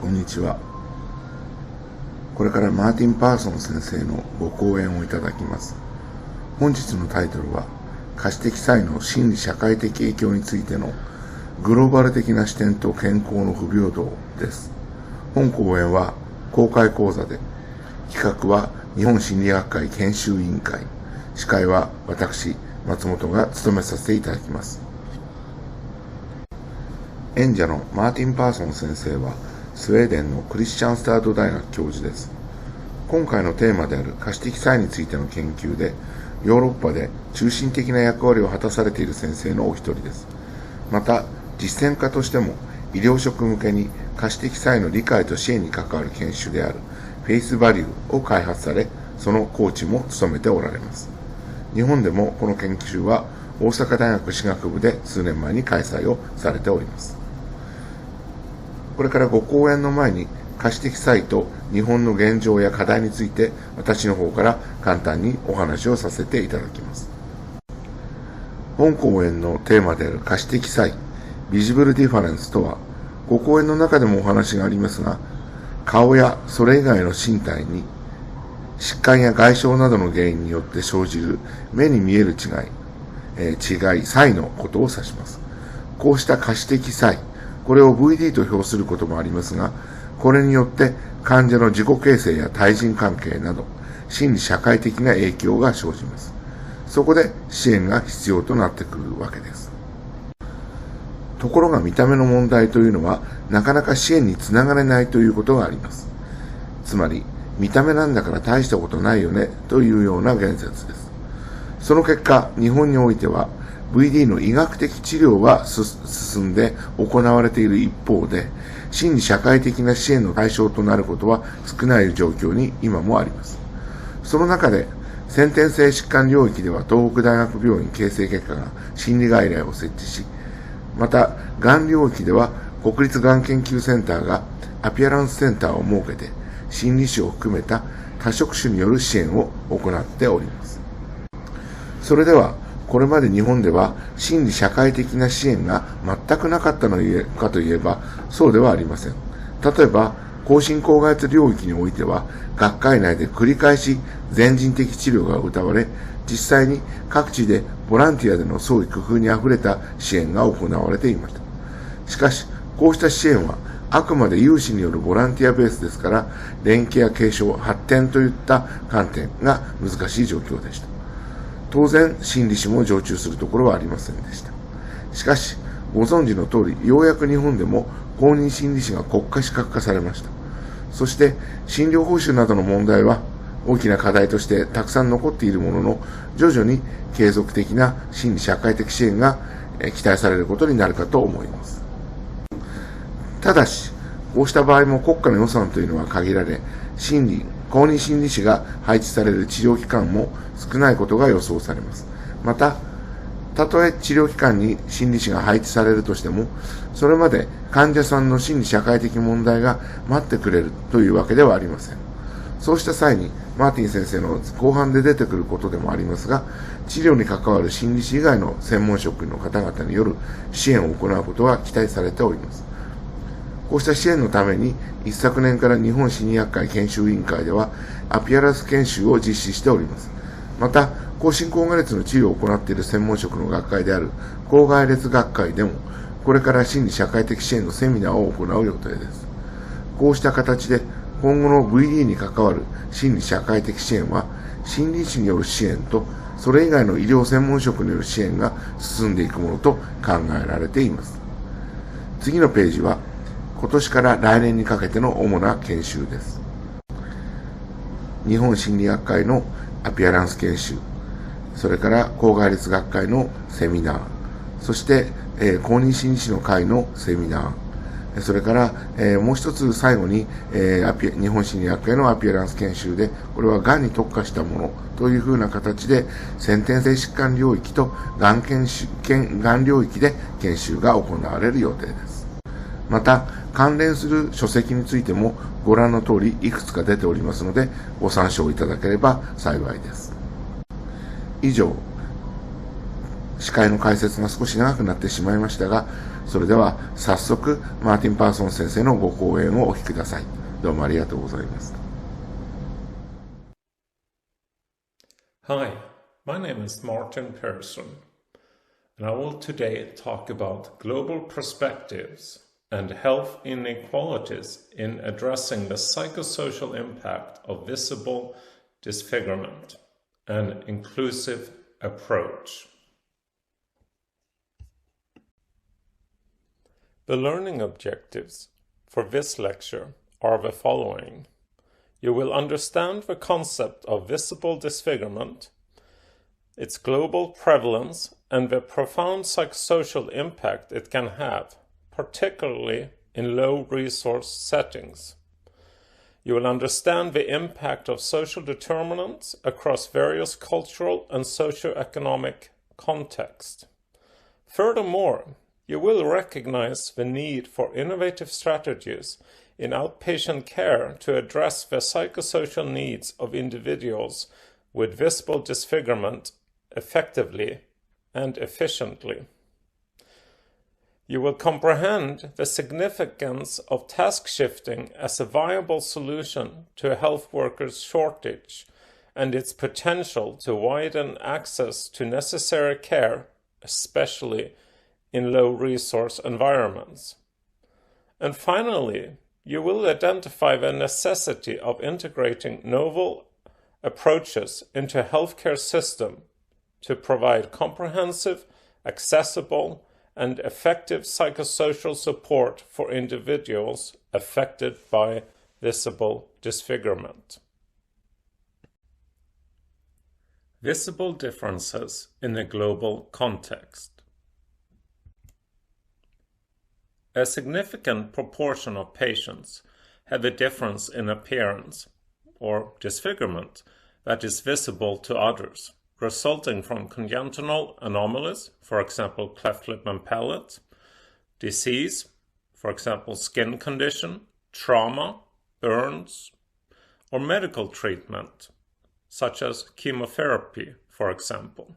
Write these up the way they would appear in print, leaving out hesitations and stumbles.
こんにちは。これからマーティン・パーソン先生のご講演をいただきます。本日のタイトルは、可視的差異の心理社会的影響についてのグローバル的な視点と健康の不平等です。本講演は公開講座で、企画は日本心理学会研修委員会、司会は私、松本が務めさせていただきます。演者のマーティン・パーソン先生は、スウェーデンのクリスチャンスタード大学教授です。今回のテーマである可視的差異についての研究で、ヨーロッパで中心的な役割を果たされている先生のお一人です。また、実践家としても、医療職向けに可視的差異の理解と支援に関わる研修であるフェイスバリューを開発され、そのコーチも務めておられます。日本でもこの研究は大阪大学歯学部で数年前に開催をされております。これからご講演の前に可視的差異と日本の現状や課題について私の方から簡単にお話をさせていただきます。本講演のテーマである可視的差異、Visible Difference とは、ご講演の中でもお話がありますが、顔やそれ以外の身体に疾患や外傷などの原因によって生じる目に見える差異のことを指します。こうした可視的差異、これを VD と表することもありますが、これによって患者の自己形成や対人関係など、心理社会的な影響が生じます。そこで支援が必要となってくるわけです。ところが見た目の問題というのは、なかなか支援につながれないということがあります。つまり、見た目なんだから大したことないよねというような言説です。その結果、日本においては、VD の医学的治療は進んで行われている一方で、心理社会的な支援の対象となることは少ない状況に今もあります。その中で、先天性疾患領域では東北大学病院形成結果が心理外来を設置し、また、がん領域では国立がん研究センターがアピアランスセンターを設けて、心理師を含めた多職種による支援を行っております。それでは、これまで日本では心理社会的な支援が全くなかったのかといえば、そうではありません。例えば、後進後外領域においては、学会内で繰り返し全人的治療が謳われ、実際に各地でボランティアでの創意工夫にあふれた支援が行われていました。しかし、こうした支援はあくまで有志によるボランティアベースですから、連携や継承、発展といった観点が難しい状況でした。当然、心理師も常駐するところはありませんでした。しかし、ご存知の通り、ようやく日本でも公認心理師が国家資格化されました。そして、診療報酬などの問題は大きな課題としてたくさん残っているものの、徐々に継続的な心理社会的支援が期待されることになるかと思います。ただし、こうした場合も国家の予算というのは限られ、公認心理師が配置される治療機関も少ないことが予想されます。また、たとえ治療機関に心理師が配置されるとしても、それまで患者さんの心理社会的問題が待ってくれるというわけではありません。そうした際に、マーティン先生の後半で出てくることでもありますが、治療に関わる心理師以外の専門職の方々による支援を行うことが期待されております。こうした支援のために、一昨年から日本心理学会研修委員会では、アピアランス研修を実施しております。また、後進後外列の治療を行っている専門職の学会である後外列学会でも、これから心理社会的支援のセミナーを行う予定です。こうした形で、今後の VD に関わる心理社会的支援は、心理師による支援と、それ以外の医療専門職による支援が進んでいくものと考えられています。次のページは、今年から来年にかけての主な研修です。日本心理学会のアピアランス研修、それから後外列学会のセミナー、そして、公認心理師の会のセミナー、それから、もう一つ最後に、日本心理学会のアピアランス研修で、これはがんに特化したものというふうな形で、先天性疾患領域とがん領域で研修が行われる予定です。また、関連する書籍についてもご覧の通りいくつか出ておりますので、ご参照いただければ幸いです。以上、司会の解説が少し長くなってしまいましたが、それでは早速マーティン・パーソン先生のご講演をお聞きください。どうもありがとうございます。Hi, my name is Martin Persson, and I will today talk about global perspectives and health inequalities in addressing the psychosocial impact of visible disfigurement and inclusive approach. The learning objectives for this lecture are the following. You will understand the concept of visible disfigurement, its global prevalence, and the profound psychosocial impact it can have, particularly in low-resource settings. You will understand the impact of social determinants across various cultural and socio-economic contexts. Furthermore, you will recognize the need for innovative strategies in outpatient care to address the psychosocial needs of individuals with visible disfigurement effectively and efficiently. You will comprehend the significance of task shifting as a viable solution to a health workers shortage and its potential to widen access to necessary care, especially in low-resource environments. And finally, you will identify the necessity of integrating novel approaches into a healthcare system to provide comprehensive, accessible, and effective psychosocial support for individuals affected by visible disfigurement. Visible differences in a global context. A significant proportion of patients have a difference in appearance, or disfigurement, that is visible to others, resulting from congenital anomalies, for example cleft lip and palate, disease, for example skin condition, trauma, burns, or medical treatment, such as chemotherapy, for example.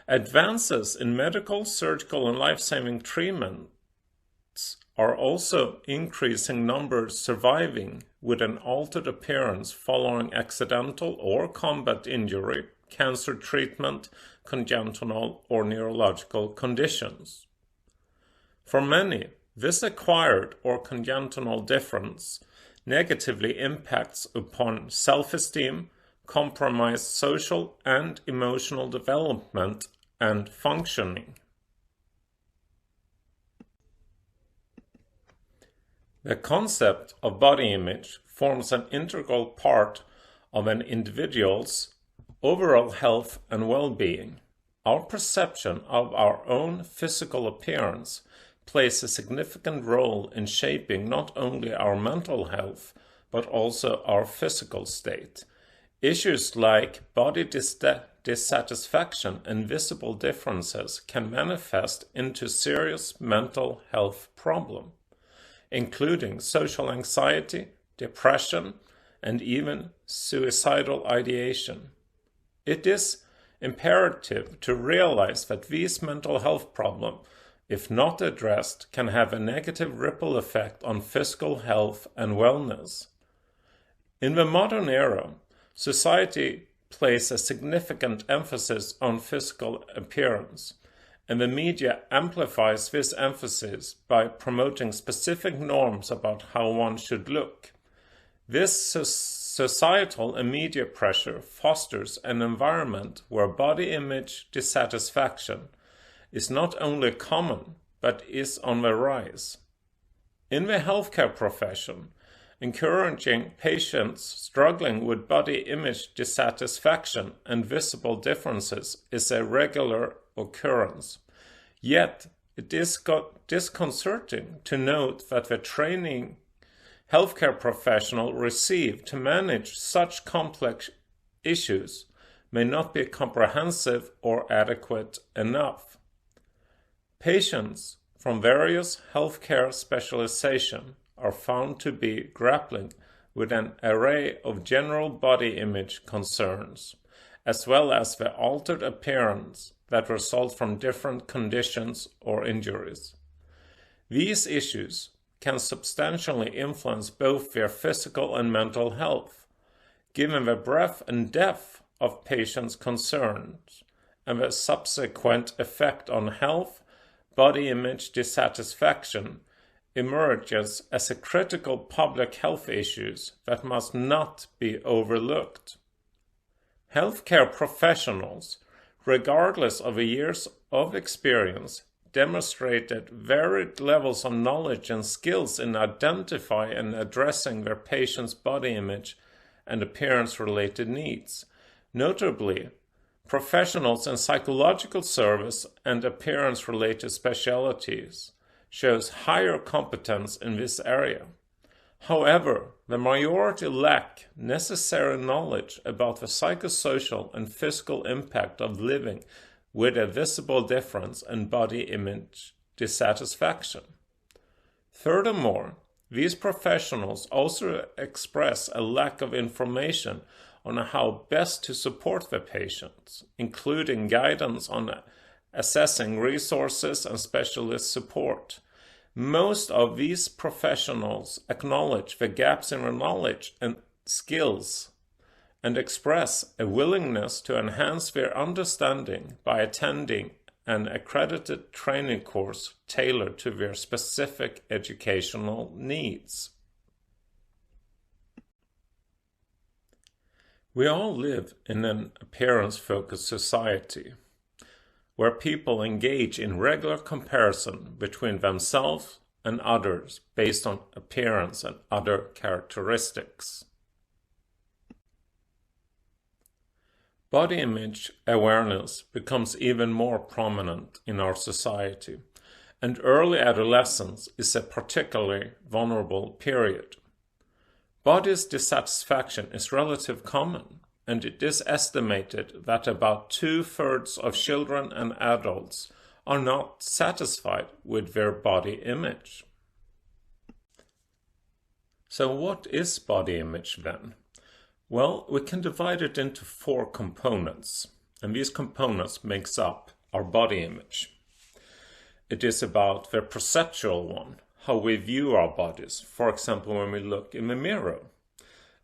Advances in medical, surgical, and life-saving treatment are also increasing numbers surviving with an altered appearance following accidental or combat injury, cancer treatment, congenital or neurological conditions. For many, this acquired or congenital difference negatively impacts upon self-esteem, compromised social and emotional development and functioning. The concept of body image forms an integral part of an individual's overall health and well-being. Our perception of our own physical appearance plays a significant role in shaping not only our mental health, but also our physical state. Issues like body dissatisfaction and visible differences can manifest into serious mental health problems, including social anxiety, depression, and even suicidal ideation. It is imperative to realize that these mental health problems, if not addressed, can have a negative ripple effect on physical health and wellness. In the modern era, society places a significant emphasis on physical appearance, and the media amplifies this emphasis by promoting specific norms about how one should look. This societal and media pressure fosters an environment where body image dissatisfaction is not only common, but is on the rise. In the healthcare profession, encouraging patients struggling with body image dissatisfaction and visible differences is a regular occurrence. Yet, it is disconcerting to note that the training healthcare professionals receive to manage such complex issues may not be comprehensive or adequate enough. Patients from various healthcare specializations are found to be grappling with an array of general body image concerns, as well as the altered appearance that result from different conditions or injuries. These issues can substantially influence both their physical and mental health, given the breadth and depth of patients' concerns and the subsequent effect on health. Body image dissatisfaction emerges as a critical public health issue that must not be overlooked. Healthcare professionals, regardless of the years of experience, demonstrated varied levels of knowledge and skills in identifying and addressing their patients' body image and appearance-related needs. Notably, professionals in psychological service and appearance-related specialties shows higher competence in this area. However, the majority lack necessary knowledge about the psychosocial and physical impact of living with a visible difference in body image dissatisfaction. Furthermore, these professionals also express a lack of information on how best to support the patients, including guidance on assessing resources and specialist support. Most of these professionals acknowledge the gaps in their knowledge and skills and express a willingness to enhance their understanding by attending an accredited training course tailored to their specific educational needs. We all live in an appearance-focused society, where people engage in regular comparison between themselves and others based on appearance and other characteristics. Body image awareness becomes even more prominent in our society, and early adolescence is a particularly vulnerable period. Body dissatisfaction is relatively common, and it is estimated that about 2/3 of children and adults are not satisfied with their body image. So what is body image then? Well, we can divide it into 4 components, and these components makes up our body image. It is about the perceptual one, how we view our bodies, for example when we look in the mirror.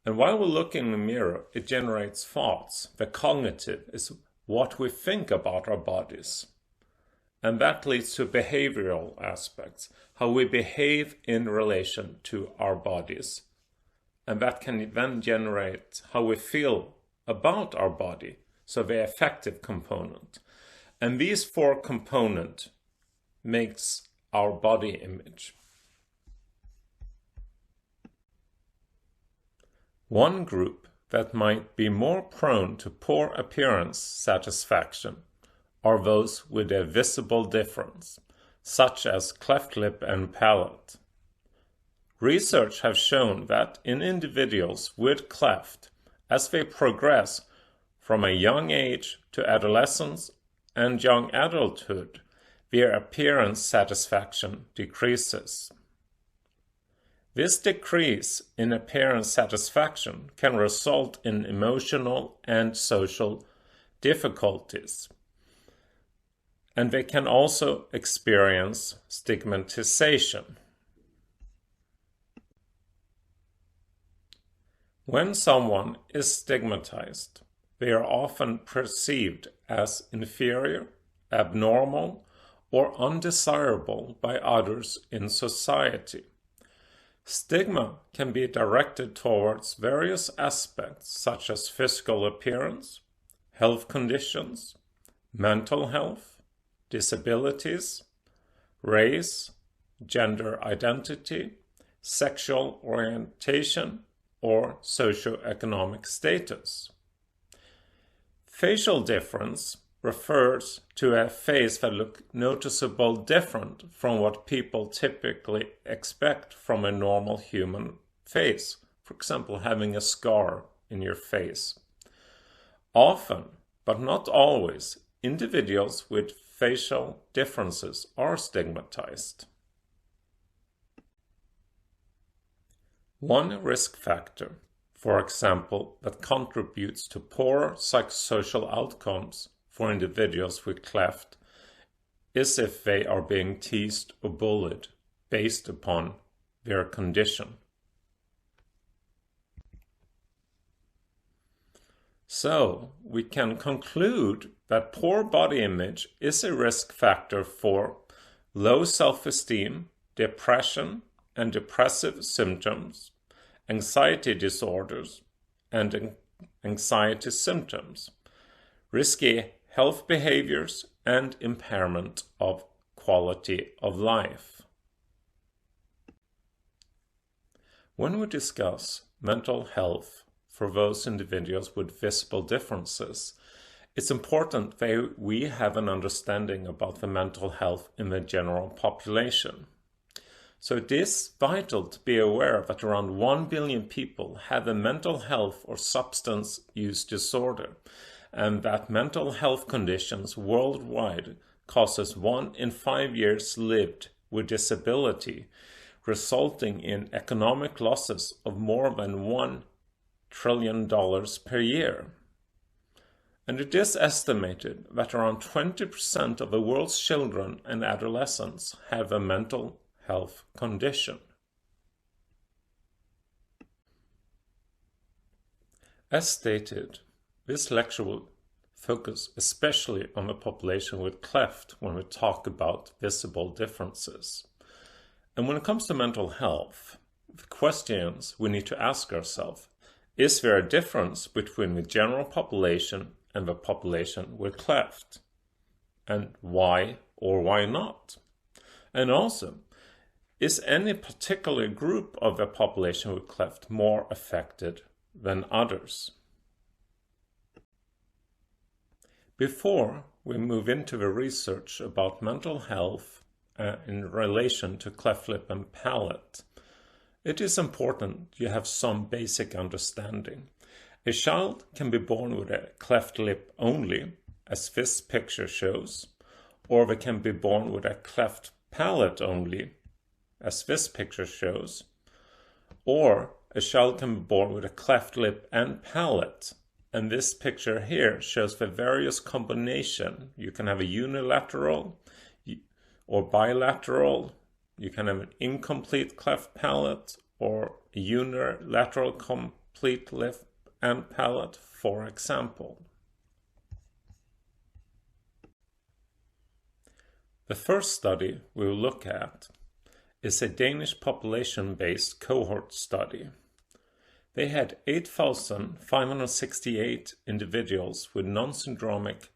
And while we look in the mirror, it generates thoughts. The cognitive is what we think about our bodies. And that leads to behavioral aspects, how we behave in relation to our bodies. And that can then generate how we feel about our body, so the affective component. And these 4 components makes our body image. One group that might be more prone to poor appearance satisfaction are those with a visible difference, such as cleft lip and palate. Research has shown that in individuals with cleft, as they progress from a young age to adolescence and young adulthood, their appearance satisfaction decreases. This decrease in appearance satisfaction can result in emotional and social difficulties, and they can also experience stigmatization. When someone is stigmatized, they are often perceived as inferior, abnormal, or undesirable by others in society. Stigma can be directed towards various aspects such as physical appearance, health conditions, mental health, disabilities, race, gender identity, sexual orientation, or socioeconomic status. Facial difference refers to a face that looks noticeably different from what people typically expect from a normal human face. For example, having a scar in your face. Often, but not always, individuals with facial differences are stigmatized. One risk factor, for example, that contributes to poor psychosocial outcomes for individuals with cleft is if they are being teased or bullied based upon their condition. So, we can conclude that poor body image is a risk factor for low self-esteem, depression and depressive symptoms, anxiety disorders and anxiety symptoms, risky health behaviors, and impairment of quality of life. When we discuss mental health for those individuals with visible differences, it's important that we have an understanding about the mental health in the general population. So it is vital to be aware that around 1 billion people have a mental health or substance use disorder, and that mental health conditions worldwide causes 1 in 5 years lived with disability, resulting in economic losses of more than $1 trillion per year. And it is estimated that around 20% of the world's children and adolescents have a mental health condition. As stated, this lecture will focus especially on the population with cleft when we talk about visible differences. And when it comes to mental health, the questions we need to ask ourselves: is there a difference between the general population and the population with cleft? And why or why not? And also, is any particular group of the population with cleft more affected than others? Before we move into the research about mental health in relation to cleft lip and palate, it is important you have some basic understanding. A child can be born with a cleft lip only, as this picture shows, or they can be born with a cleft palate only, as this picture shows, or a child can be born with a cleft lip and palate, and this picture here shows the various combination. You can have a unilateral or bilateral, you can have an incomplete cleft palate or a unilateral complete lip and palate, for example. The first study we will look at is a Danish population-based cohort study. They had 8,568 individuals with non-syndromic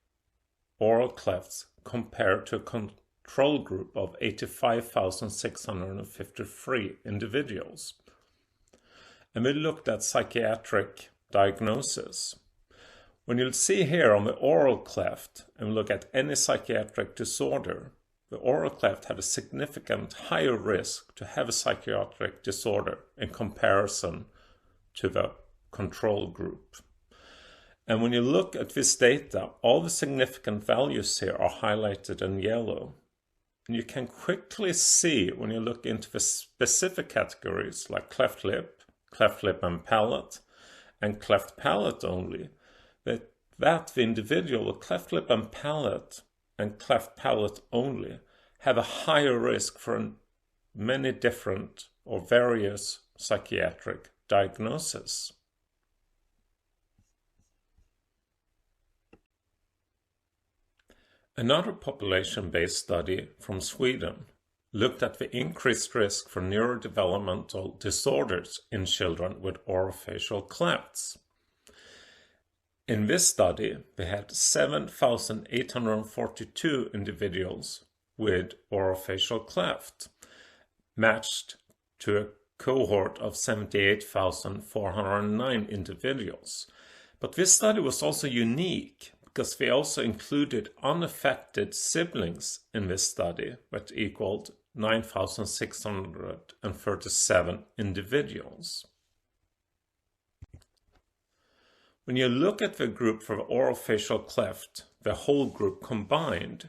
oral clefts compared to a control group of 85,653 individuals. And we looked at psychiatric diagnosis. When you'll see here on the oral cleft and look at any psychiatric disorder, the oral cleft had a significant higher risk to have a psychiatric disorder in comparison to the control group. And when you look at this data, all the significant values here are highlighted in yellow. And you can quickly see when you look into the specific categories like cleft lip and palate, and cleft palate only, that the individual with cleft lip and cleft palate only have a higher risk for many different or various psychiatric diagnoses. Another population-based study from Sweden looked at the increased risk for neurodevelopmental disorders in children with orofacial clefts. In this study, they had 7,842 individuals with orofacial cleft, matched to a cohort of 78,409 individuals. But this study was also unique because they also included unaffected siblings in this study, which equaled 9,637 individuals. When you look at the group for orofacial cleft, the whole group combined,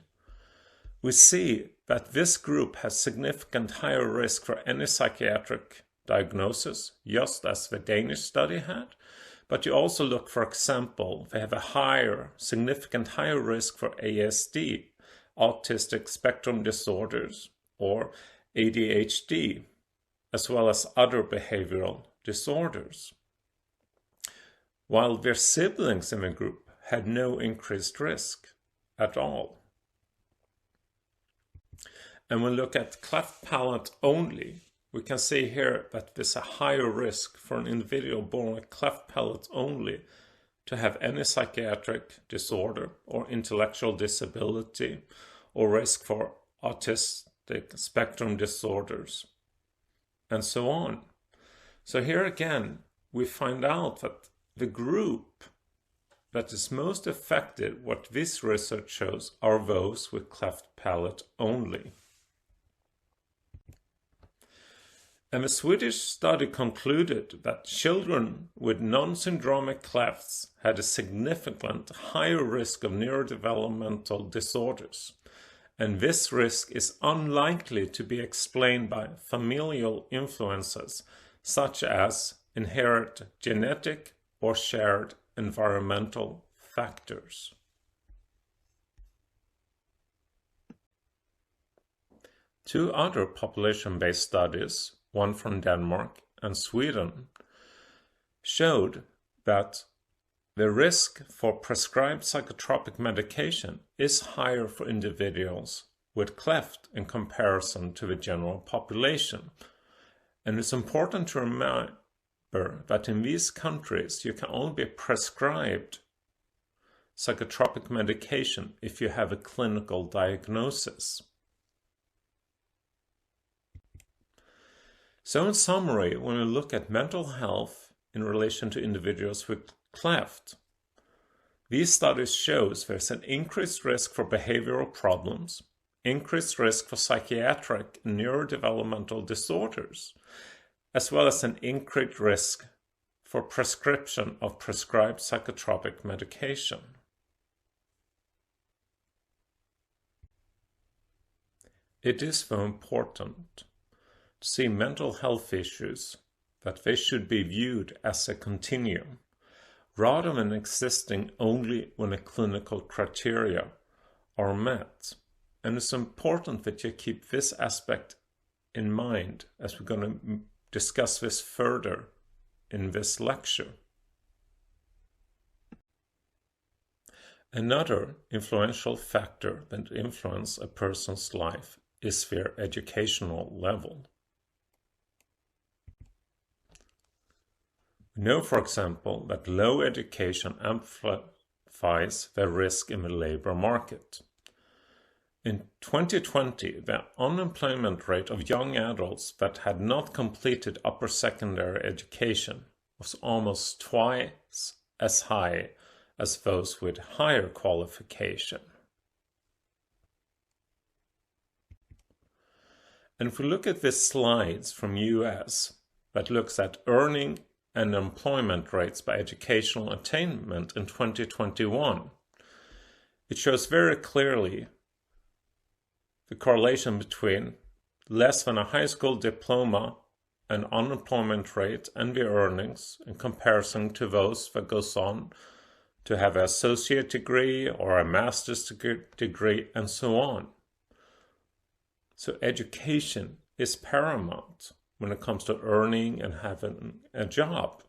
we see that this group has significant higher risk for any psychiatric diagnosis, just as the Danish study had. But you also look, for example, they have a significant higher risk for ASD, autistic spectrum disorders, or ADHD, as well as other behavioral disorders, while their siblings in the group had no increased risk at all. And when we look at cleft palate only, we can see here that there's a higher risk for an individual born with cleft palate only to have any psychiatric disorder or intellectual disability or risk for autistic spectrum disorders and so on. So here again, we find out that the group that is most affected, what this research shows, are those with cleft palate only. And the Swedish study concluded that children with non-syndromic clefts had a significant higher risk of neurodevelopmental disorders, and this risk is unlikely to be explained by familial influences such as inherent genetic or shared environmental factors. Two other population-based studies, one from Denmark and Sweden, showed that the risk for prescribed psychotropic medication is higher for individuals with cleft in comparison to the general population. And it's important to remember that in these countries you can only be prescribed psychotropic medication if you have a clinical diagnosis. So in summary, when we look at mental health in relation to individuals with cleft, these studies shows there's an increased risk for behavioral problems, increased risk for psychiatric and neurodevelopmental disorders, as well as an increased risk for prescription of prescribed psychotropic medication. It is very important to see mental health issues that they should be viewed as a continuum, rather than existing only when a clinical criteria are met. And it's important that you keep this aspect in mind as we're going to discuss this further in this lecture. Another influential factor that influences a person's life is their educational level. We know, for example, that low education amplifies the risk in the labor market. In 2020, the unemployment rate of young adults that had not completed upper secondary education was almost twice as high as those with higher qualification. And if we look at the slides from US that looks at earning and employment rates by educational attainment in 2021, it shows very clearly the correlation between less than a high school diploma and unemployment rate and the earnings in comparison to those that goes on to have an associate degree or a master's degree and so on. So education is paramount when it comes to earning and having a job.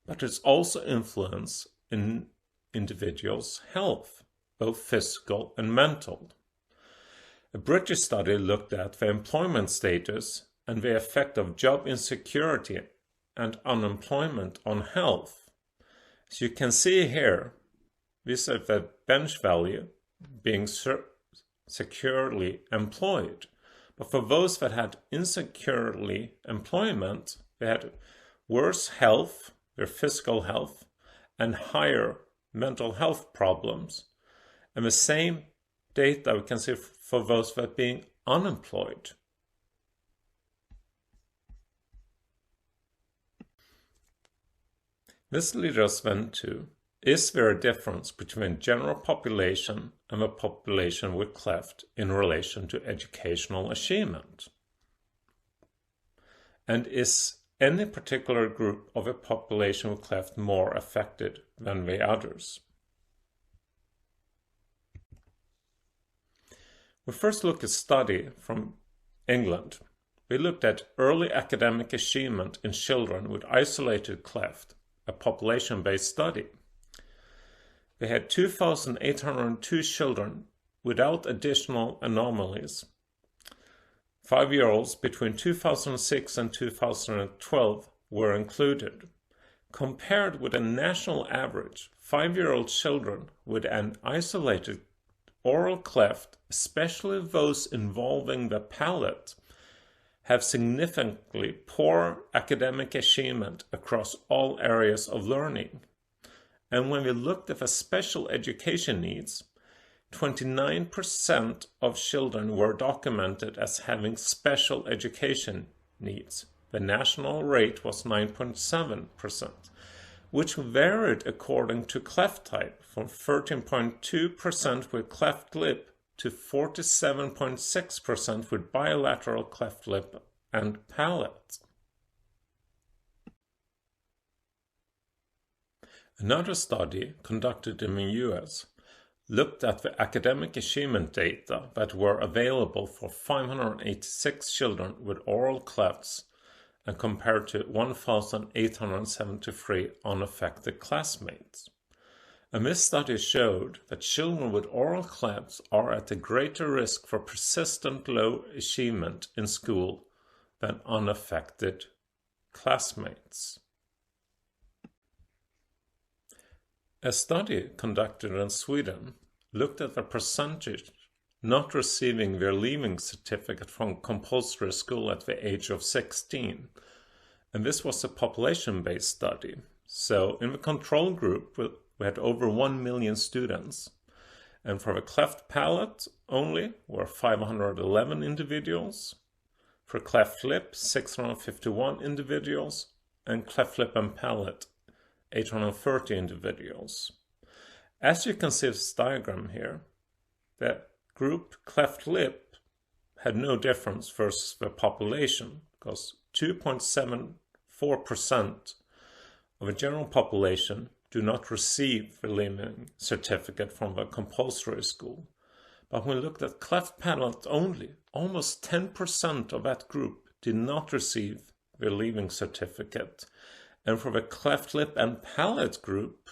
But it's also influence in individuals' health, both physical and mental. A British study looked at the employment status and the effect of job insecurity and unemployment on health. As you can see here, this is the bench value being securely employed. But for those that had insecurely employment, they had worse health, their physical health, and higher mental health problems. And the same data we can see for those that are being unemployed. This leads us then to, is there a difference between general population and the population with cleft in relation to educational achievement? And is any particular group of a population with cleft more affected than the others? We first look at a study from England. We looked at early academic achievement in children with isolated cleft, a population-based study. We had 2,802 children without additional anomalies. 5-year-olds between 2006 and 2012 were included. Compared with a national average, 5-year-old children with an isolated oral cleft, especially those involving the palate, have significantly poor academic achievement across all areas of learning. And when we looked at the special education needs, 29% of children were documented as having special education needs. The national rate was 9.7%, which varied according to cleft type from 13.2% with cleft lip to 47.6% with bilateral cleft lip and palate. Another study conducted in the US looked at the academic achievement data that were available for 586 children with oral clefts and compared to 1,873 unaffected classmates. And this study showed that children with oral clefts are at a greater risk for persistent low achievement in school than unaffected classmates. A study conducted in Sweden looked at the percentage not receiving their leaving certificate from compulsory school at the age of 16. And this was a population-based study. So in the control group, we had over 1 million students. And for the cleft palate only were 511 individuals. For cleft lip, 651 individuals. And cleft lip and palate, 830 individuals. As you can see in this diagram here, the group cleft lip had no difference versus the population, because 2.74% of the general population do not receive the leaving certificate from the compulsory school. But when we looked at cleft palate only, almost 10% of that group did not receive the leaving certificate. And for the cleft lip and palate group,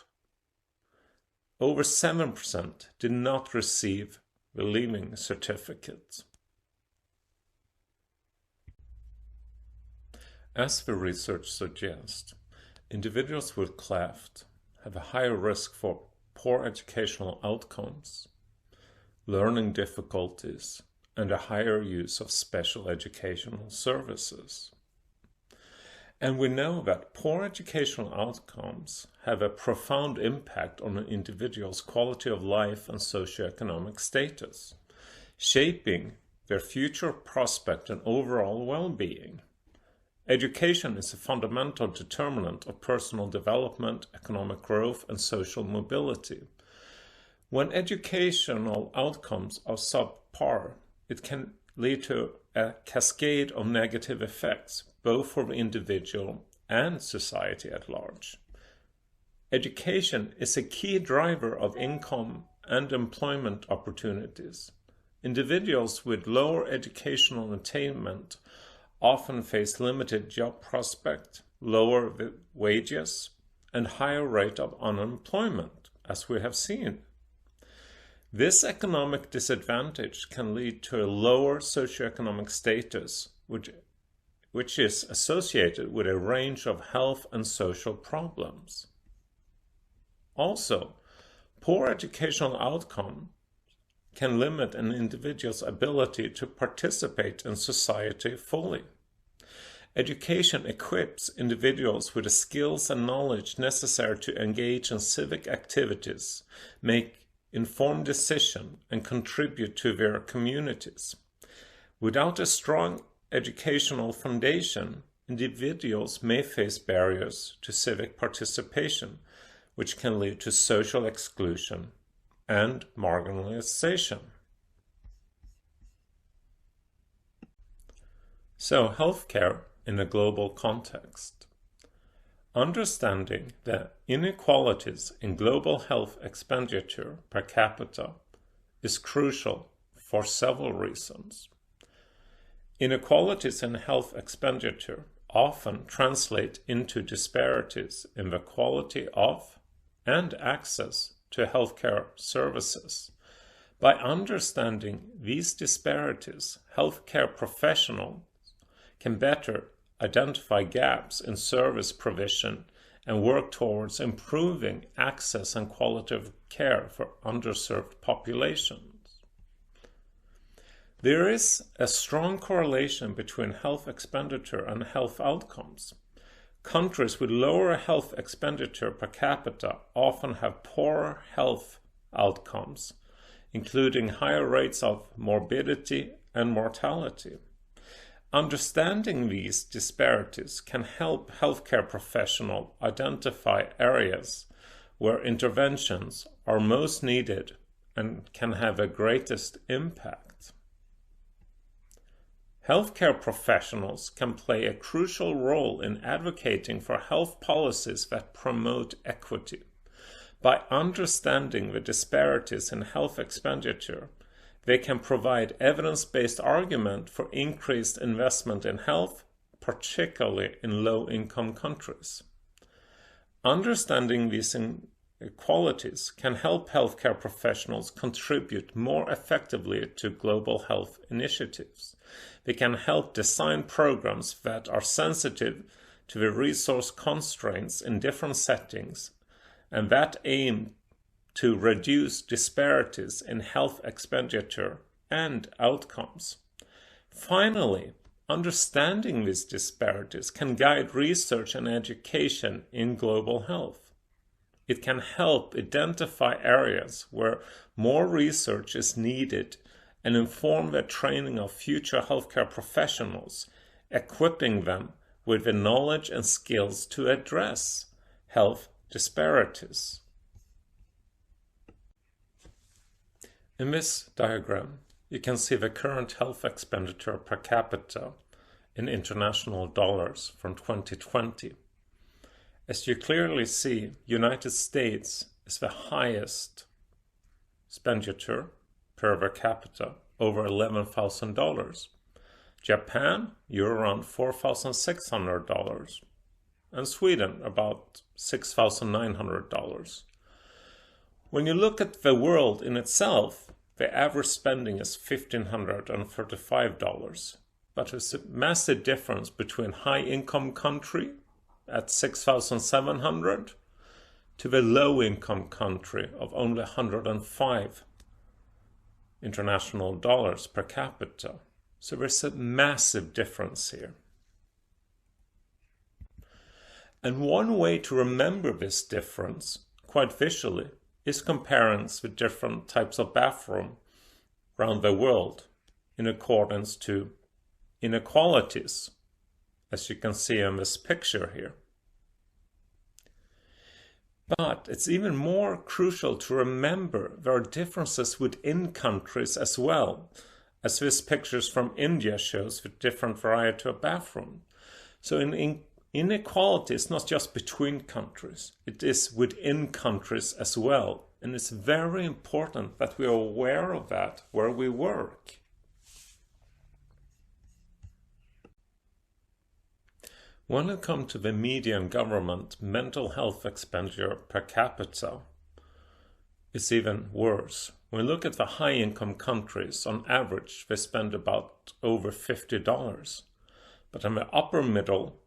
over 7% did not receive the leaving certificate. As the research suggests, individuals with cleft have a higher risk for poor educational outcomes, learning difficulties, and a higher use of special educational services. And we know that poor educational outcomes have a profound impact on an individual's quality of life and socioeconomic status, shaping their future prospect and overall well-being. Education is a fundamental determinant of personal development, economic growth, and social mobility. When educational outcomes are subpar, it can lead to a cascade of negative effects, both for the individual and society at large. Education is a key driver of income and employment opportunities. Individuals with lower educational attainment often face limited job prospect, lower wages, and higher rate of unemployment, as we have seen. This economic disadvantage can lead to a lower socioeconomic status, which is associated with a range of health and social problems. Also, poor educational outcome can limit an individual's ability to participate in society fully. Education equips individuals with the skills and knowledge necessary to engage in civic activities, make informed decisions, and contribute to their communities. Without a strong educational foundation, individuals may face barriers to civic participation, which can lead to social exclusion and marginalization. So, healthcare in a global context. Understanding the inequalities in global health expenditure per capita is crucial for several reasons. Inequalities in health expenditure often translate into disparities in the quality of and access to healthcare services. By understanding these disparities, healthcare professionals can better identify gaps in service provision and work towards improving access and quality of care for underserved populations. There is a strong correlation between health expenditure and health outcomes. Countries with lower health expenditure per capita often have poorer health outcomes, including higher rates of morbidity and mortality. Understanding these disparities can help healthcare professionals identify areas where interventions are most needed and can have the greatest impact. Healthcare professionals can play a crucial role in advocating for health policies that promote equity. By understanding the disparities in health expenditure, they can provide evidence-based argument for increased investment in health, particularly in low-income countries. Understanding these inequalities can help healthcare professionals contribute more effectively to global health initiatives. They can help design programs that are sensitive to the resource constraints in different settings and that aim to reduce disparities in health expenditure and outcomes. Finally, understanding these disparities can guide research and education in global health. It can help identify areas where more research is needed and inform the training of future healthcare professionals, equipping them with the knowledge and skills to address health disparities. In this diagram, you can see the current health expenditure per capita in international dollars from 2020. As you clearly see, United States is the highest expenditure per capita, over $11,000. Japan, you're around $4,600. And Sweden, about $6,900. When you look at the world in itself, the average spending is $1,535. But there's a massive difference between high-income country at $6,700 to the low-income country of only $105 international dollars per capita. So there's a massive difference here. And one way to remember this difference, quite visually, is comparing the different types of bathroom around the world in accordance to inequalities, as you can see in this picture here. But it's even more crucial to remember there are differences within countries as well, as this pictures from India shows with different variety of bathroom. So inequality is not just between countries, it is within countries as well. And it's very important that we are aware of that where we work. When it comes to the median government mental health expenditure per capita, it's even worse. When we look at the high-income countries, on average, they spend about over $50. But in the upper middle,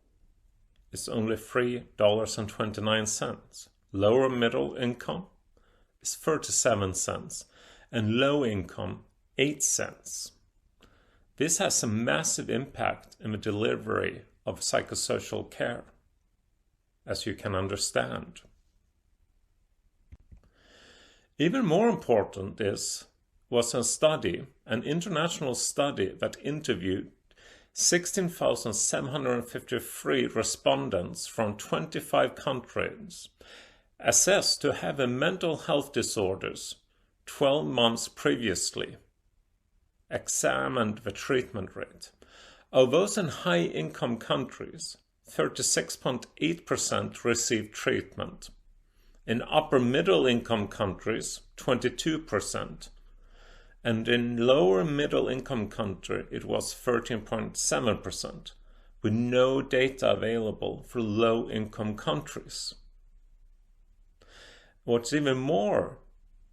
it's only $3.29. Lower middle income is 37 cents, and low income 8 cents. This has a massive impact in the delivery of psychosocial care, as you can understand. Even more important was a study, an international study that interviewed 16,753 respondents from 25 countries, assessed to have a mental health disorders 12 months previously, examined the treatment rate. Of those in high-income countries, 36.8% received treatment. In upper-middle-income countries, 22%. and in lower middle income country it was 13.7%, with no data available for low income countries. What's even more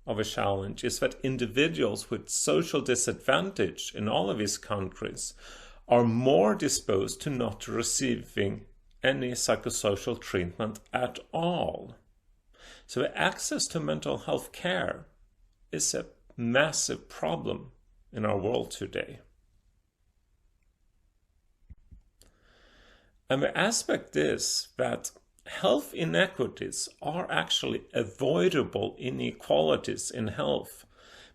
of a challenge is that individuals with social disadvantage in all of these countries are more disposed to not receiving any psychosocial treatment at all. So the access to mental health care is a massive problem in our world today. And the aspect is that health inequities are actually avoidable inequalities in health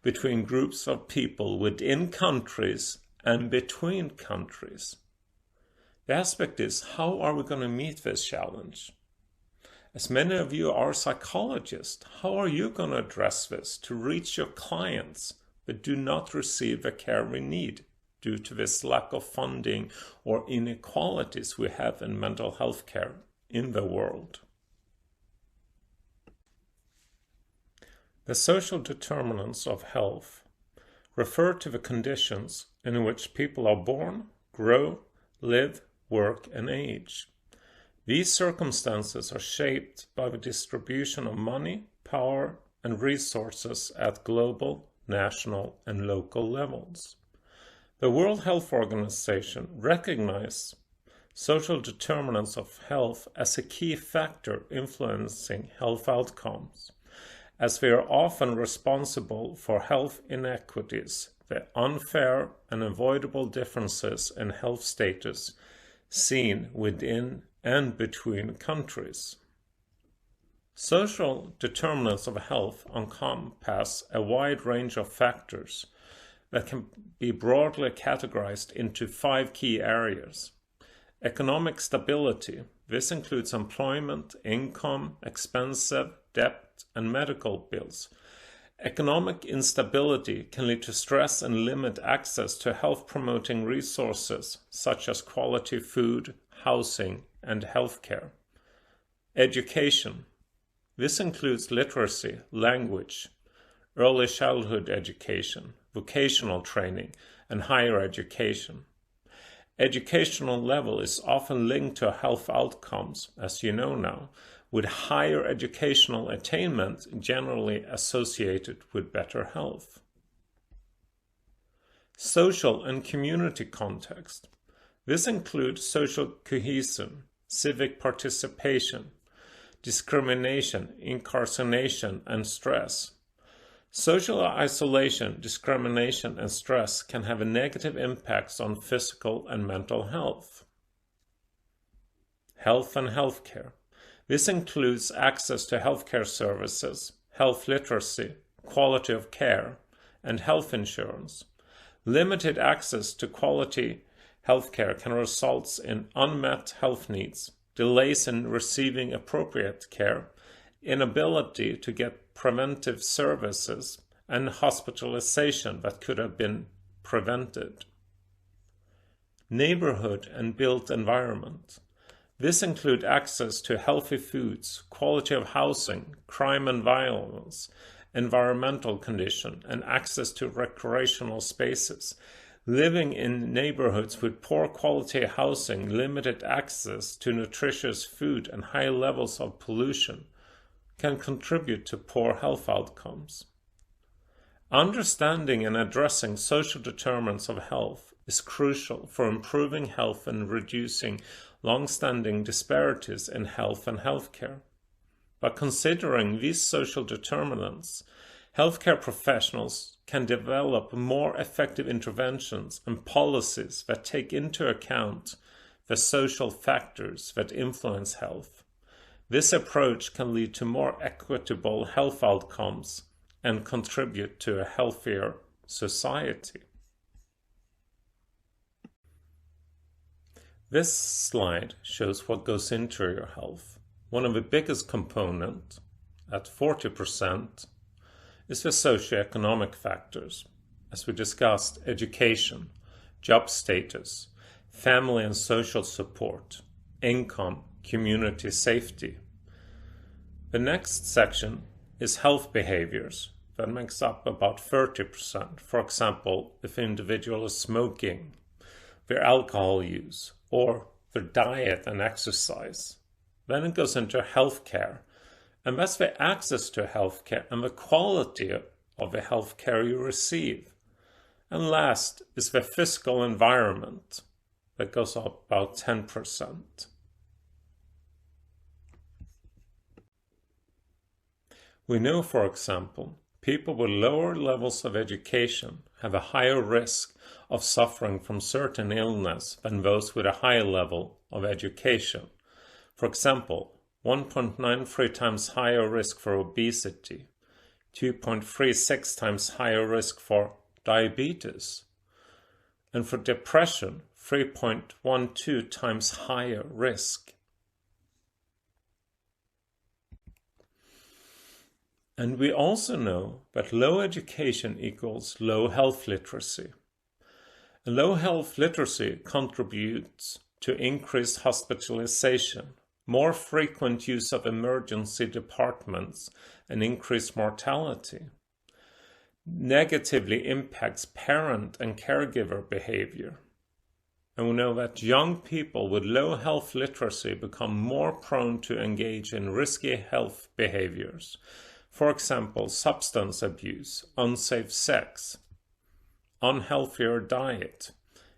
between groups of people within countries and between countries. The aspect is, how are we going to meet this challenge? As many of you are psychologists, how are you going to address this to reach your clients but do not receive the care we need due to this lack of funding or inequalities we have in mental health care in the world? The social determinants of health refer to the conditions in which people are born, grow, live, work, and age. These circumstances are shaped by the distribution of money, power, and resources at global, national, and local levels. The World Health Organization recognizes social determinants of health as a key factor influencing health outcomes, as they are often responsible for health inequities, the unfair and avoidable differences in health status seen within and between countries. Social determinants of health encompass a wide range of factors that can be broadly categorized into 5 key areas. Economic stability. This includes employment, income, expenses, debt, and medical bills. Economic instability can lead to stress and limit access to health-promoting resources such as quality food, housing, and healthcare. Education. This includes literacy, language, early childhood education, vocational training, and higher education. Educational level is often linked to health outcomes, as you know now, with higher educational attainment generally associated with better health. Social and community context. This includes social cohesion, civic participation, discrimination, incarceration, and stress. Social isolation, discrimination, and stress can have a negative impacts on physical and mental health. Health and healthcare. This includes access to healthcare services, health literacy, quality of care, and health insurance. Limited access to quality healthcare can result in unmet health needs, delays in receiving appropriate care, inability to get preventive services, and hospitalization that could have been prevented. Neighborhood and built environment. This includes access to healthy foods, quality of housing, crime and violence, environmental condition, and access to recreational spaces. Living in neighborhoods with poor quality housing, limited access to nutritious food, and high levels of pollution can contribute to poor health outcomes. Understanding and addressing social determinants of health is crucial for improving health and reducing long-standing disparities in health and healthcare. By considering these social determinants, healthcare professionals can develop more effective interventions and policies that take into account the social factors that influence health. This approach can lead to more equitable health outcomes and contribute to a healthier society. This slide shows what goes into your health. One of the biggest components, at 40%, is the socioeconomic factors. As we discussed, education, job status, family and social support, income, community safety. The next section is health behaviors that makes up about 30%. For example, if an individual is smoking, their alcohol use, or their diet and exercise. Then it goes into healthcare, and that's the access to healthcare and the quality of the healthcare you receive. And last is the physical environment, that goes up about 10%. We know, for example, people with lower levels of education have a higher risk of suffering from certain illness than those with a higher level of education. For example, 1.93 times higher risk for obesity, 2.36 times higher risk for diabetes, and for depression, 3.12 times higher risk. And we also know that low education equals low health literacy. And low health literacy contributes to increased hospitalization, more frequent use of emergency departments, and increased mortality. Negatively impacts parent and caregiver behavior. And we know that young people with low health literacy become more prone to engage in risky health behaviors. For example, substance abuse, unsafe sex, unhealthier diet,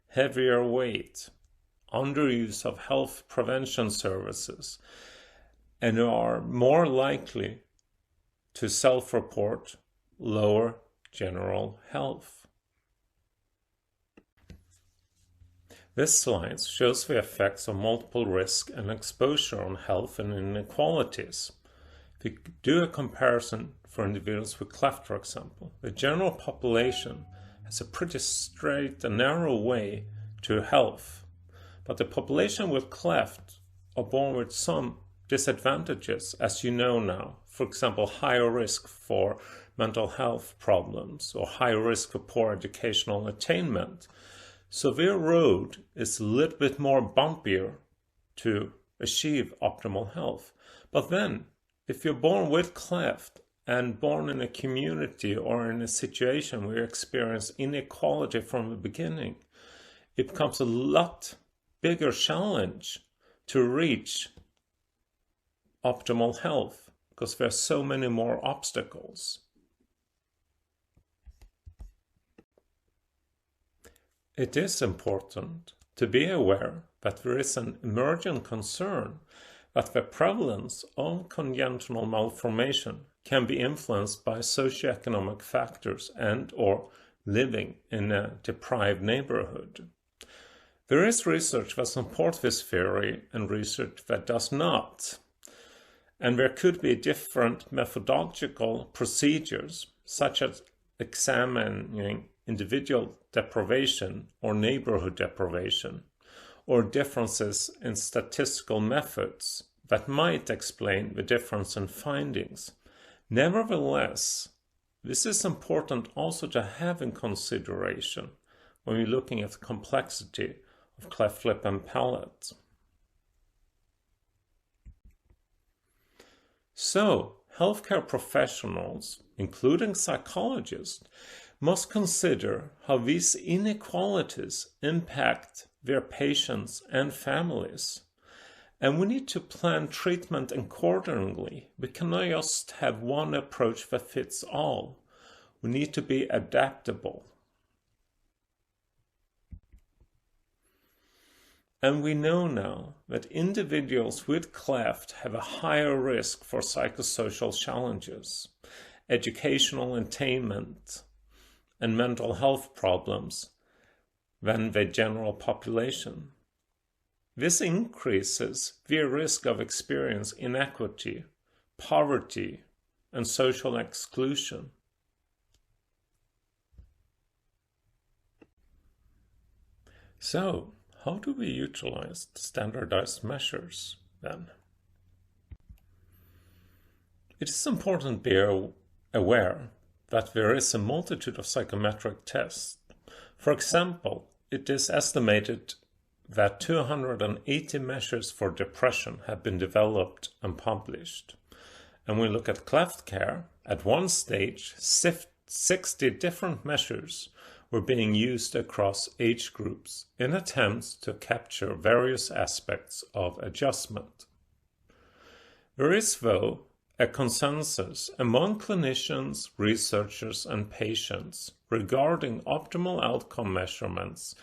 heavier weight, underuse of health prevention services, and are more likely to self-report lower general health. This slide shows the effects of multiple risk and exposure on health and inequalities. If you do a comparison for individuals with cleft, for example, the general population has a pretty straight and narrow way to health, but the population with cleft are born with some disadvantages, as you know now. For example, higher risk for mental health problems or higher risk for poor educational attainment. So their road is a little bit more bumpier to achieve optimal health. But then, if you're born with cleft and born in a community or in a situation where you experience inequality from the beginning, it becomes a lot bigger challenge to reach optimal health because there are so many more obstacles. It is important to be aware that there is an emerging concern that the prevalence of congenital malformation can be influenced by socioeconomic factors and or living in a deprived neighborhood. There is research that supports this theory and research that does not. And there could be different methodological procedures, such as examining individual deprivation or neighborhood deprivation, or differences in statistical methods that might explain the difference in findings. Nevertheless, this is important also to have in consideration when we're looking at the complexity of cleft lip and palate. So, healthcare professionals, including psychologists, must consider how these inequalities impact their patients and families. And we need to plan treatment accordingly. We cannot just have one approach that fits all. We need to be adaptable. And we know now that individuals with cleft have a higher risk for psychosocial challenges, educational attainment, and mental health problems than the general population. This increases their risk of experiencing inequity, poverty, and social exclusion. So, how do we utilize standardized measures then? It is important to be aware that there is a multitude of psychometric tests. For example, it is estimated that 280 measures for depression have been developed and published, and we look at cleft care, at one stage, 60 different measures were being used across age groups in attempts to capture various aspects of adjustment. There is, though, a consensus among clinicians, researchers, and patients regarding optimal outcome measurements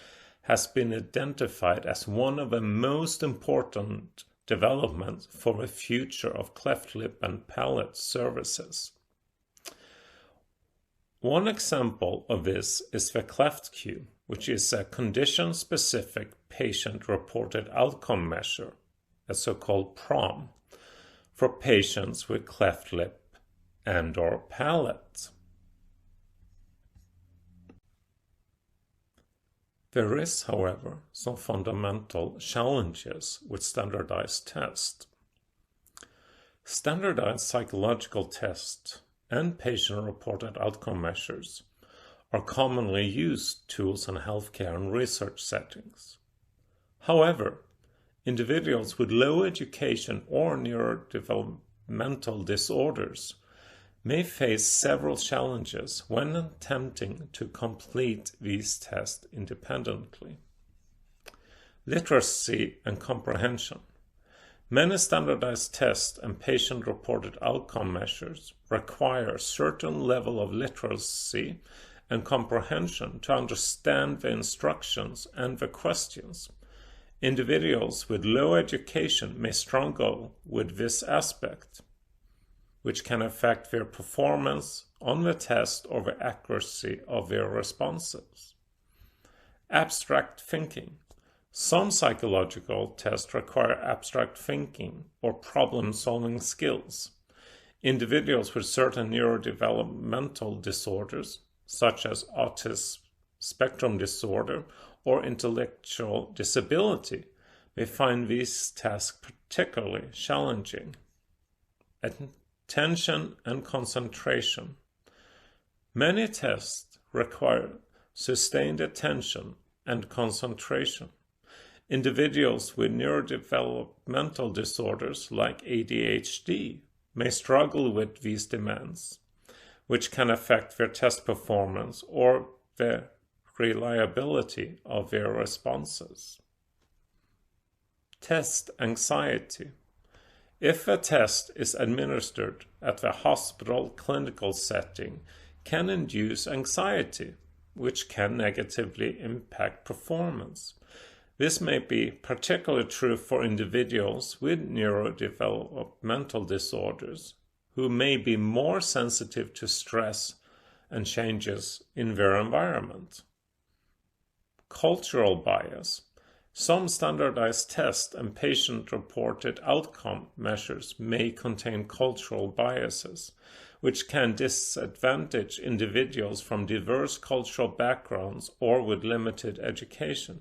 has been identified as one of the most important developments for the future of cleft lip and palate services. One example of this is the cleft Q, which is a condition-specific patient-reported outcome measure, a so-called PROM, for patients with cleft lip and/or palate. There is, however, some fundamental challenges with standardized tests. Standardized psychological tests and patient-reported outcome measures are commonly used tools in healthcare and research settings. However, individuals with low education or neurodevelopmental disorders may face several challenges when attempting to complete these tests independently. Literacy and comprehension. Many standardized tests and patient-reported outcome measures require a certain level of literacy and comprehension to understand the instructions and the questions. Individuals with low education may struggle with this aspect, which can affect their performance on the test or the accuracy of their responses. Abstract thinking. Some psychological tests require abstract thinking or problem-solving skills. Individuals with certain neurodevelopmental disorders, such as autism spectrum disorder or intellectual disability, may find these tasks particularly challenging. Attention and concentration. Many tests require sustained attention and concentration. Individuals with neurodevelopmental disorders like ADHD may struggle with these demands, which can affect their test performance or the reliability of their responses. Test anxiety. If a test is administered at the hospital clinical setting, can induce anxiety, which can negatively impact performance. This may be particularly true for individuals with neurodevelopmental disorders, who may be more sensitive to stress and changes in their environment. Cultural bias. Some standardized tests and patient-reported outcome measures may contain cultural biases, which can disadvantage individuals from diverse cultural backgrounds or with limited education.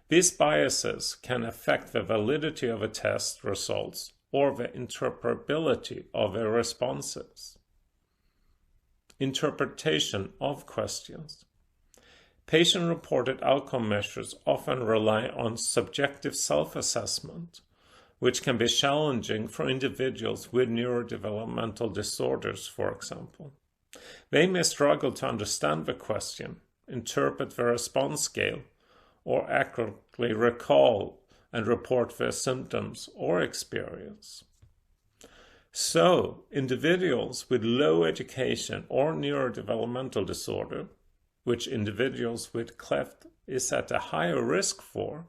These biases can affect the validity of a test results or the interpretability of the responses. Interpretation of questions. Patient-reported outcome measures often rely on subjective self-assessment, which can be challenging for individuals with neurodevelopmental disorders, for example. They may struggle to understand the question, interpret the response scale, or accurately recall and report their symptoms or experience. So, individuals with low education or neurodevelopmental disorder, which individuals with cleft is at a higher risk for,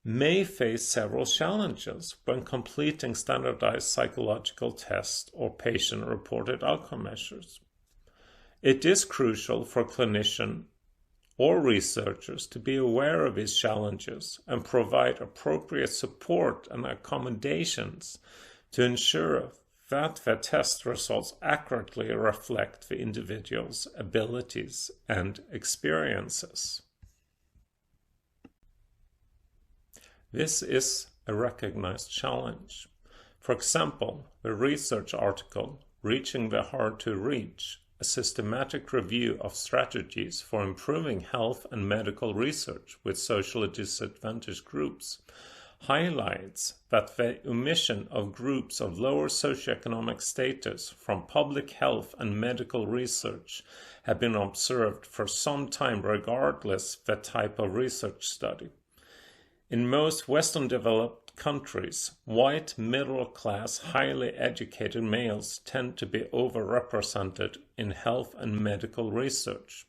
may face several challenges when completing standardized psychological tests or patient-reported outcome measures. It is crucial for clinicians or researchers to be aware of these challenges and provide appropriate support and accommodations to ensure that the test results accurately reflect the individual's abilities and experiences. This is a recognized challenge. For example, the research article, Reaching the Hard to Reach, a systematic review of strategies for improving health and medical research with socially disadvantaged groups, highlights that the omission of groups of lower socioeconomic status from public health and medical research have been observed for some time regardless of the type of research study. In most Western developed countries, white, middle-class, highly educated males tend to be overrepresented in health and medical research,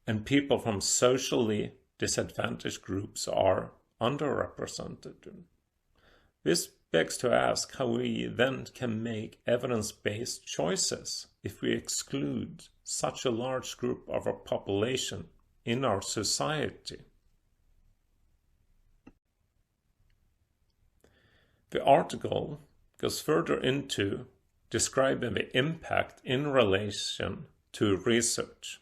and people from socially disadvantaged groups are underrepresented. This begs to ask how we then can make evidence-based choices if we exclude such a large group of our population in our society. The article goes further into describing the impact in relation to research.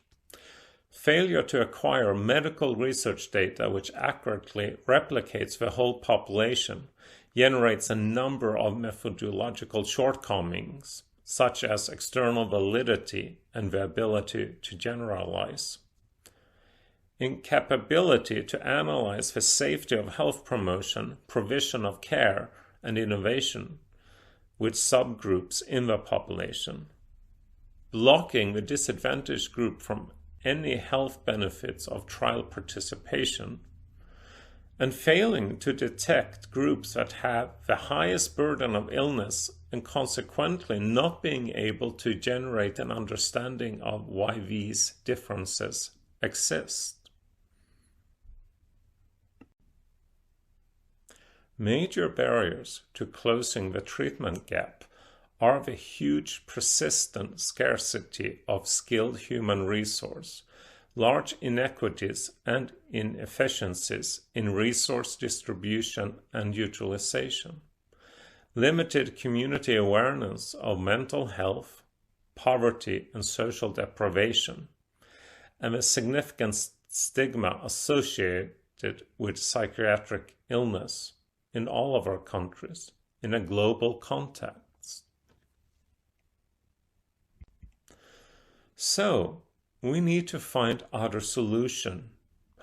Failure to acquire medical research data which accurately replicates the whole population generates a number of methodological shortcomings, such as external validity and the ability to generalize. Incapability to analyze the safety of health promotion, provision of care, and innovation with subgroups in the population. Blocking the disadvantaged group from any health benefits of trial participation, and failing to detect groups that have the highest burden of illness and consequently not being able to generate an understanding of why these differences exist. Major barriers to closing the treatment gap are the huge persistent scarcity of skilled human resource, large inequities and inefficiencies in resource distribution and utilization, limited community awareness of mental health, poverty and social deprivation, and a significant stigma associated with psychiatric illness in all of our countries in a global context. So, we need to find other solution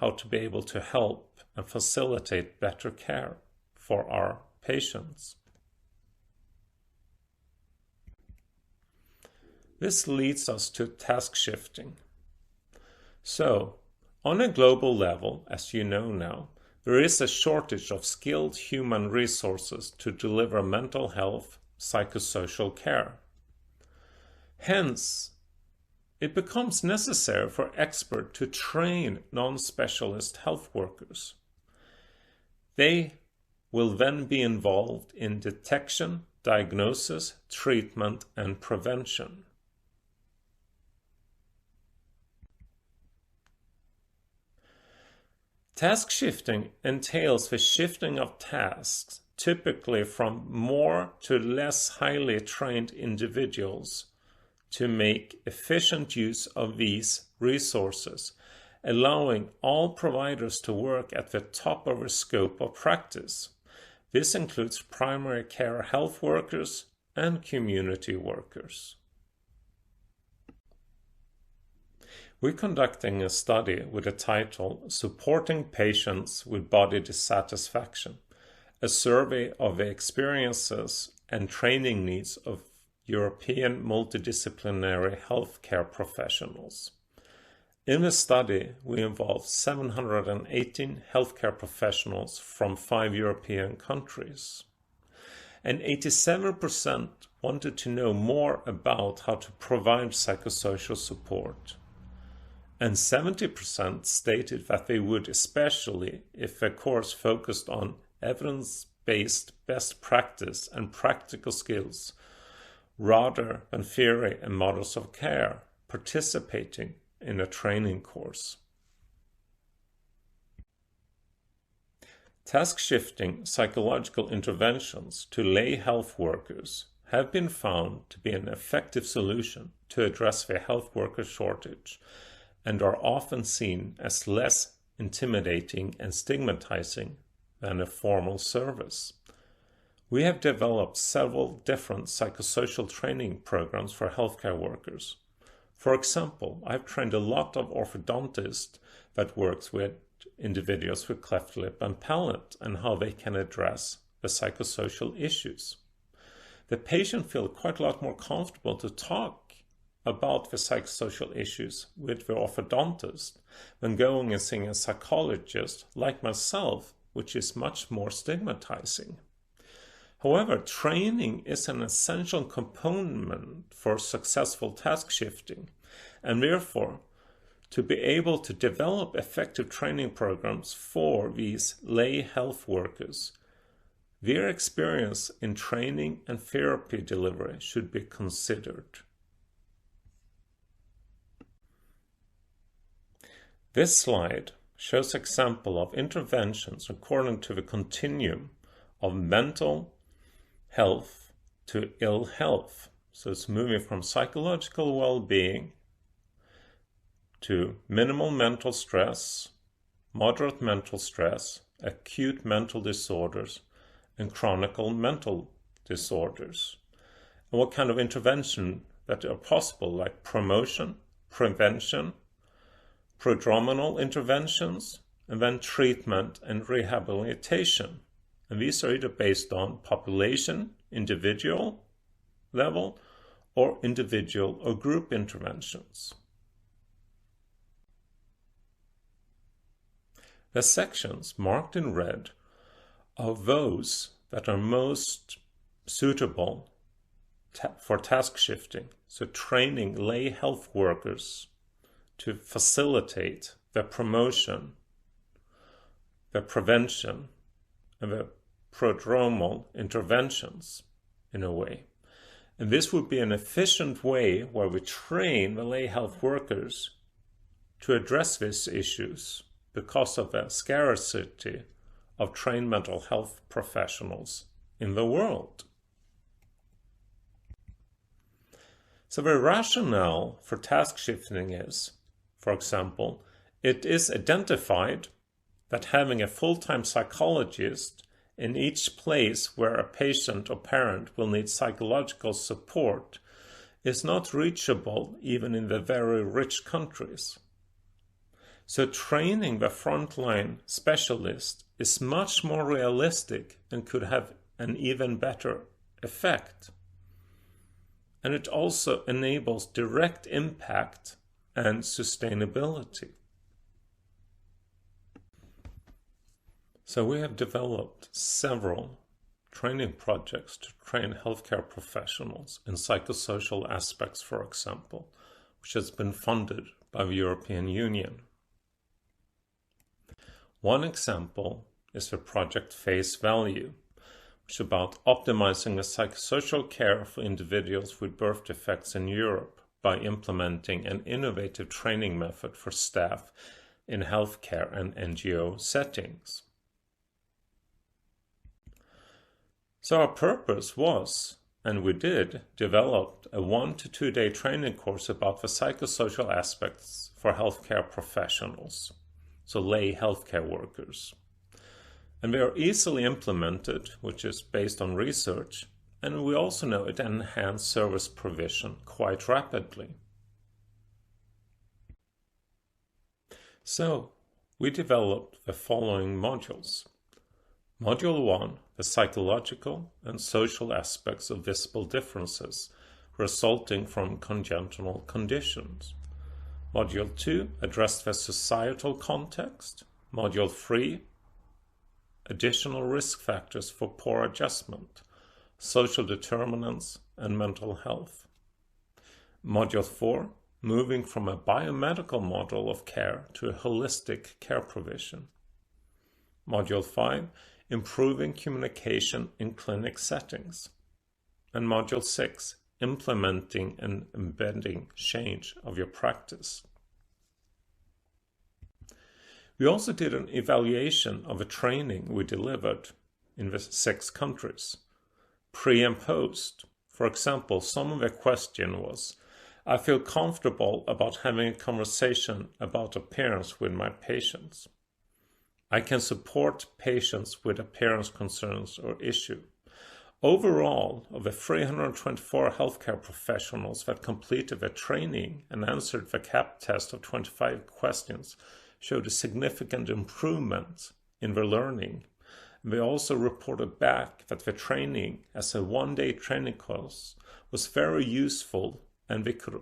how to be able to help and facilitate better care for our patients. This leads us to task shifting. So, on a global level, as you know now, there is a shortage of skilled human resources to deliver mental health, psychosocial care. Hence, it becomes necessary for experts to train non-specialist health workers. They will then be involved in detection, diagnosis, treatment, and prevention. Task shifting entails the shifting of tasks, typically from more to less highly trained individuals, to make efficient use of these resources, allowing all providers to work at the top of their scope of practice. This includes primary care health workers and community workers. We're conducting a study with the title Supporting Patients with Body Dissatisfaction, a survey of the experiences and training needs of European multidisciplinary healthcare professionals. In the study, we involved 718 healthcare professionals from 5 European countries. And 87% wanted to know more about how to provide psychosocial support. And 70% stated that they would, especially if the course focused on evidence-based best practice and practical skills, rather than theory and models of care, participating in a training course. Task-shifting psychological interventions to lay health workers have been found to be an effective solution to address the health worker shortage and are often seen as less intimidating and stigmatizing than a formal service. We have developed several different psychosocial training programs for healthcare workers. For example, I've trained a lot of orthodontists that works with individuals with cleft lip and palate and how they can address the psychosocial issues. The patient feels quite a lot more comfortable to talk about the psychosocial issues with the orthodontist than going and seeing a psychologist like myself, which is much more stigmatizing. However, training is an essential component for successful task shifting, and therefore, to be able to develop effective training programs for these lay health workers, their experience in training and therapy delivery should be considered. This slide shows an example of interventions according to the continuum of mental health to ill health. So it's moving from psychological well-being to minimal mental stress, moderate mental stress, acute mental disorders, and chronic mental disorders. And what kind of intervention that are possible, like promotion, prevention, prodromal interventions, and then treatment and rehabilitation. And these are either based on population, individual level, or individual or group interventions. The sections marked in red are those that are most suitable for task shifting, so training lay health workers to facilitate the promotion, the prevention, and the prodromal interventions in a way. And this would be an efficient way where we train the lay health workers to address these issues because of the scarcity of trained mental health professionals in the world. So the rationale for task shifting is, for example, it is identified that having a full-time psychologist in each place where a patient or parent will need psychological support is not reachable even in the very rich countries. So training the frontline specialist is much more realistic and could have an even better effect. And it also enables direct impact and sustainability. So we have developed several training projects to train healthcare professionals in psychosocial aspects, for example, which has been funded by the European Union. One example is the project Face Value, which is about optimizing the psychosocial care for individuals with birth defects in Europe by implementing an innovative training method for staff in healthcare and NGO settings. So our purpose was, and we did, develop a 1 to 2 day training course about the psychosocial aspects for healthcare professionals, so lay healthcare workers. And they are easily implemented, which is based on research, and we also know it enhances service provision quite rapidly. So we developed the following modules. Module 1, the psychological and social aspects of visible differences resulting from congenital conditions. Module 2 addressed the societal context. Module 3, additional risk factors for poor adjustment, social determinants, and mental health. Module 4, moving from a biomedical model of care to a holistic care provision. Module 5, improving communication in clinic settings. And Module 6, implementing and embedding change of your practice. We also did an evaluation of a training we delivered in the 6 countries, pre and post. For example, some of the question was, I feel comfortable about having a conversation about appearance with my patients. I can support patients with appearance concerns or issue. Overall, of the 324 healthcare professionals that completed the training and answered the CAP test of 25 questions, showed a significant improvement in their learning. And they also reported back that the training as a one-day training course was very useful, and they could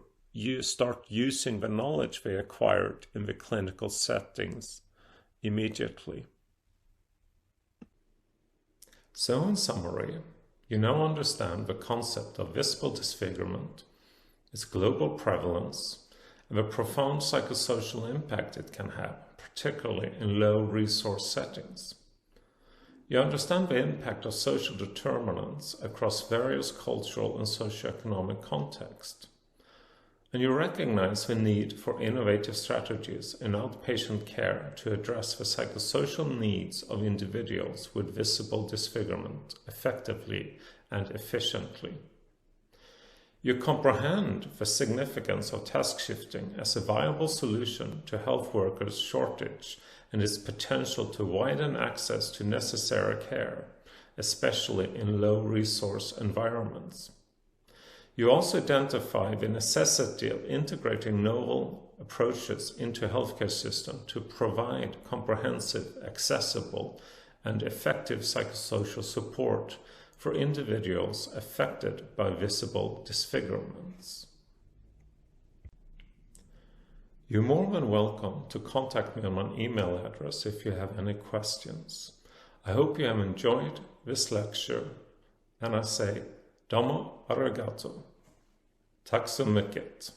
start using the knowledge they acquired in the clinical settings immediately. So in summary, you now understand the concept of visible disfigurement, its global prevalence, and the profound psychosocial impact it can have, particularly in low-resource settings. You understand the impact of social determinants across various cultural and socioeconomic contexts. And you recognize the need for innovative strategies in outpatient care to address the psychosocial needs of individuals with visible disfigurement effectively and efficiently. You comprehend the significance of task shifting as a viable solution to health workers' shortage and its potential to widen access to necessary care, especially in low-resource environments. You also identify the necessity of integrating novel approaches into a healthcare system to provide comprehensive, accessible, and effective psychosocial support for individuals affected by visible disfigurements. You're more than welcome to contact me on my email address if you have any questions. I hope you have enjoyed this lecture, and I say domo arigato. Tack så mycket.